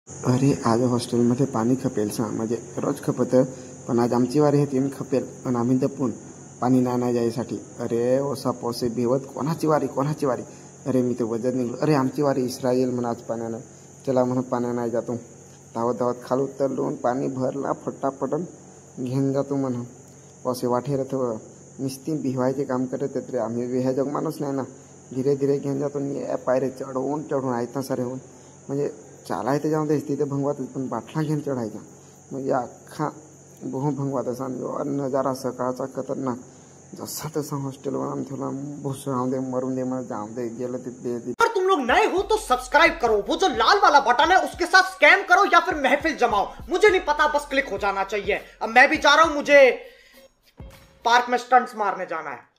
अरे आज हॉस्टेलमध्ये पाणी खपेल म्हणजे रोज खपतं, पण आज आमची वारी आहे तीन खपेल पण आम्ही दपून पाणी नाही जायसाठी. अरे ओसा पोसे भिवत कोणाची वारी. अरे मी तर वजन निघलो. अरे आमची वारी इस्रायल म्हणा आज पाण्यानं. चला म्हणा पाण्या नाही जातो. धावत खाली उतरलून पाणी भरला फटाफटन घेऊन जातो म्हणा. पोसे वाठे रथ निस्ती भिवायचे काम करत रे. आम्ही ह्या जग माणूस नाही ना. धीरे धीरे घेऊन जातो. पायरे चढवून आहेत ना सारे होऊन. म्हणजे चालायचं जाऊन दे तिथे भंगवातच, पण बाटला घेऊन चढायचा म्हणजे अख्खा बहु भंगवात असा. नजारा सकाळचा खतरनाक. जसा तसा हॉस्टेलवर आम थोड़ा भुसराव दे मरून दे मला जाऊन दे गेलं तिथे. अगर तुम लोग नए हो तो सब्सक्राइब करो, वो जो लाल वाला बटन है उसके साथ स्कैम करो या फिर महफिल जमाओ, मुझे नहीं पता, बस क्लिक हो जाना चाहिए. अब मैं भी जा रहा हूं, मुझे पार्क में स्टंट्स मारने जाना है.